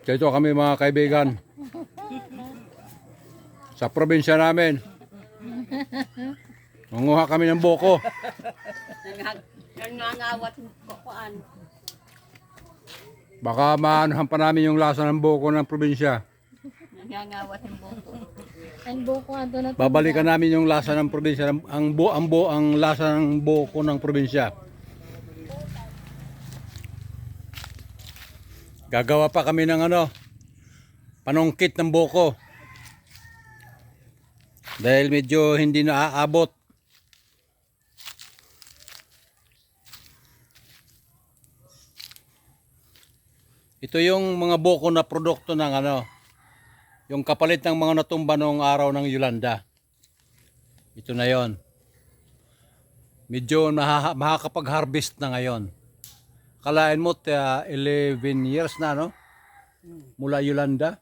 Dito kami mga kaibigan. Sa probinsya namin. Manguha kami ng buko. Nangangawat kuan. Baka maanuhan pa namin yung lasa ng buko ng probinsya. Nangangawat ng buko. Ang buko ato na Babalikan namin yung lasa ng probinsya, ang lasa ng buko ng probinsya. Gagawa pa kami ng panungkit ng buko. Dahil medyo hindi naaabot. Ito yung mga buko na produkto ng yung kapalit ng mga natumba noong araw ng Yolanda. Ito na yon. Medyo makakapag-harvest na ngayon. Kalain mo 11 years na mula Yolanda.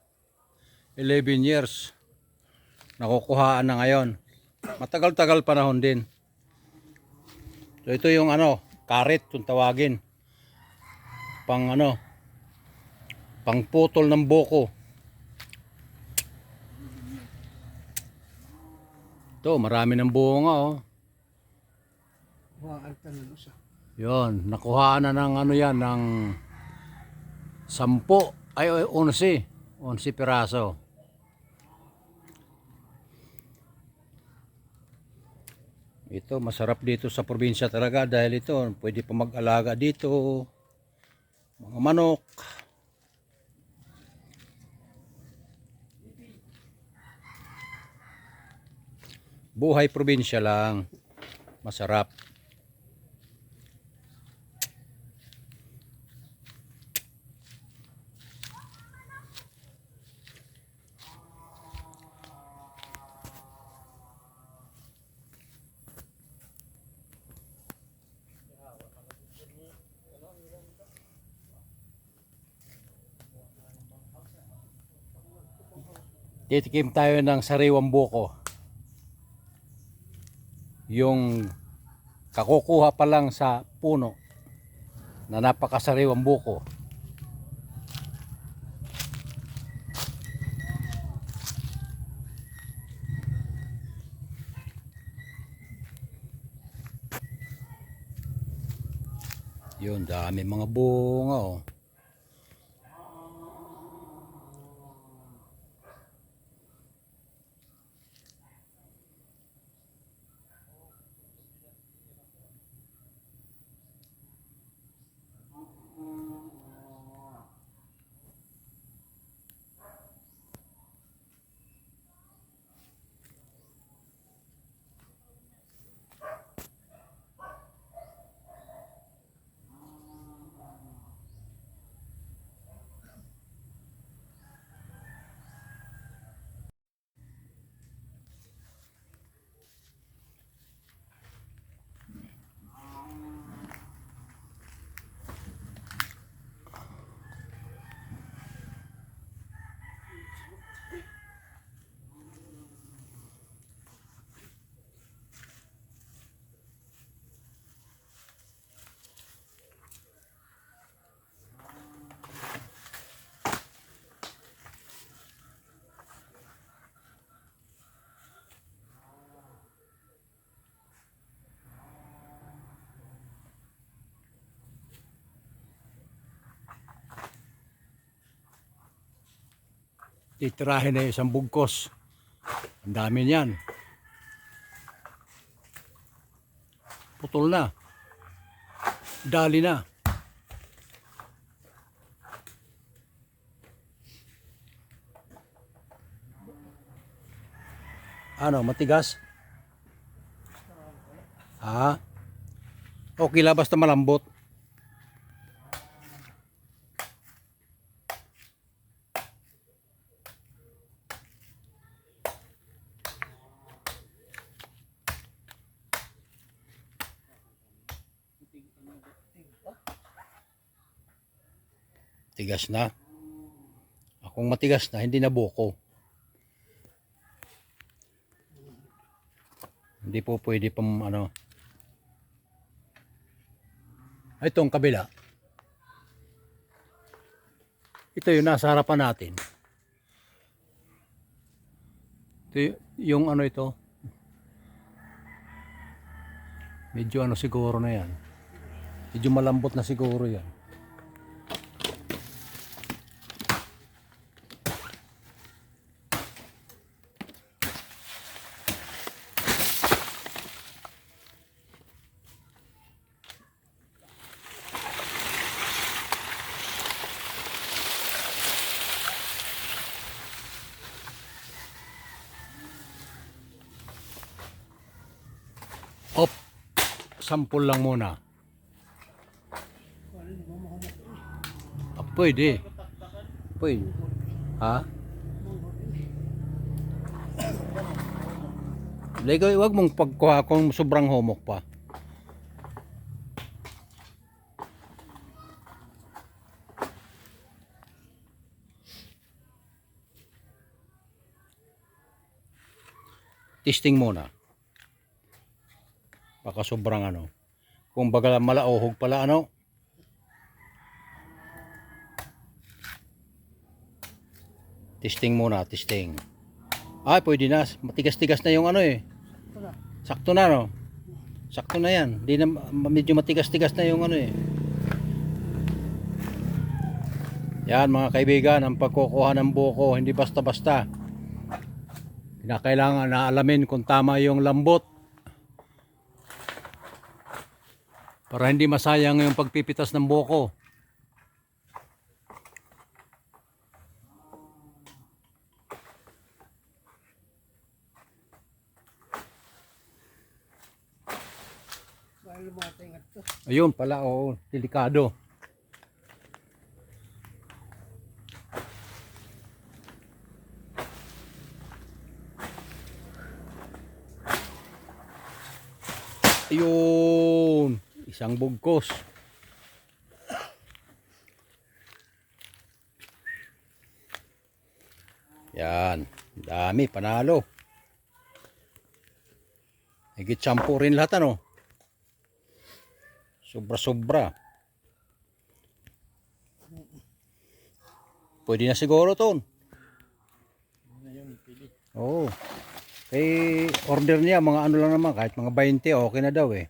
11 years. Nakukuhaan na ngayon. Matagal-tagal panahon din. So ito yung karet kung tawagin. Pang pangputol ng buko. Ito, marami ng bunga Yon, nakuha na ng yan, ng 10, ay 11 piraso. Ito, masarap dito sa probinsya talaga dahil ito, pwede pa mag-alaga dito. Mga manok. Buhay probinsya lang. Masarap. Titikim tayo ng sariwang buko. Yung kakukuha pa lang sa puno na napakasariwang buko. Yun, dami mga bunga Titirahin na isang bugkos. Ang dami niyan. Putol na. Dali na. Matigas? Okay lang basta malambot. Tigas na. Kung matigas na, hindi na buko. Hindi po pwede pang Itong kabila. Ito yung nasa harapan natin. Ito yung ano ito. Medyo ano siguro na yan. Medyo malambot na siguro yan. Op, sampol lang muna. Pwede. Pwede. Ha? Lego, wag mong pagkuha kung sobrang homok pa. Testing muna. Baka sobrang ano. Kung baga malaohog pala ano. Testing muna, testing. Ay, pwede na. Matigas-tigas na yung ano eh. Sakto na no. Sakto na yan. Di na, medyo matigas-tigas na yung ano eh. Yan mga kaibigan, ang pagkukuha ng buko, hindi basta-basta. Kinakailangan na alamin kung tama yung lambot. Para hindi masayang yung pagpipitas ng buko. Ayun pala, oo, delikado. Ayun, isang bugkos. Yan, dami, panalo. Higit 10 rin lahat ano. Sobra-sobra. Pwede na siguro ton. Oo. Eh, order niya, mga ano lang naman, kahit mga 20, okay na daw eh.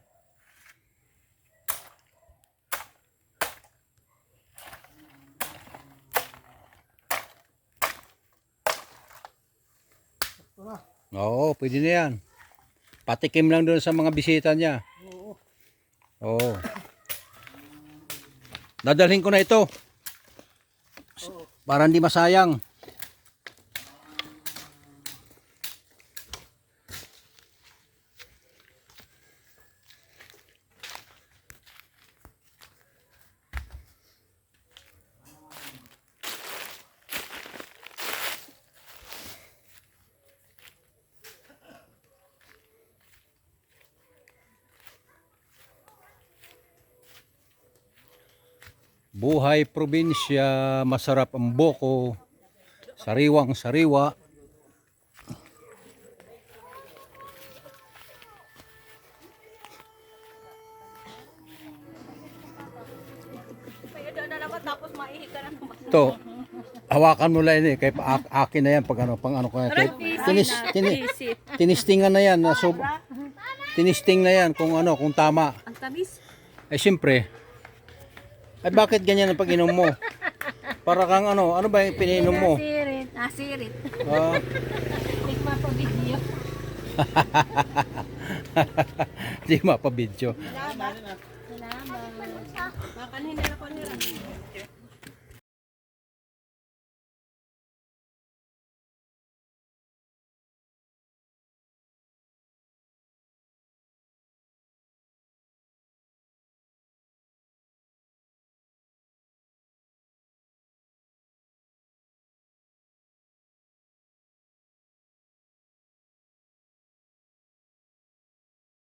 Oo, pwede na yan. Patikim lang doon sa mga bisita niya. Oo. Dadalhin ko na ito. Para hindi masayang. Buhay probinsya, masarap ang buko, sariwang sariwa. Pwede na naman tapos maihi ka na naman. Ito, hawakan mo lang eh, kay akin na yan pag ano, pang ano ko na. Tinistingan na yan, tinisting na yan kung ano, kung tama. Ang tamis. Eh siyempre, ay bakit ganyan ang pag-inom mo? Para kang ano ba yung pininom mo? Nasirit. Nasirit. Ah, Hindi mapabidyo. di mapabidyo. Salamat. Makanhin na ako nila.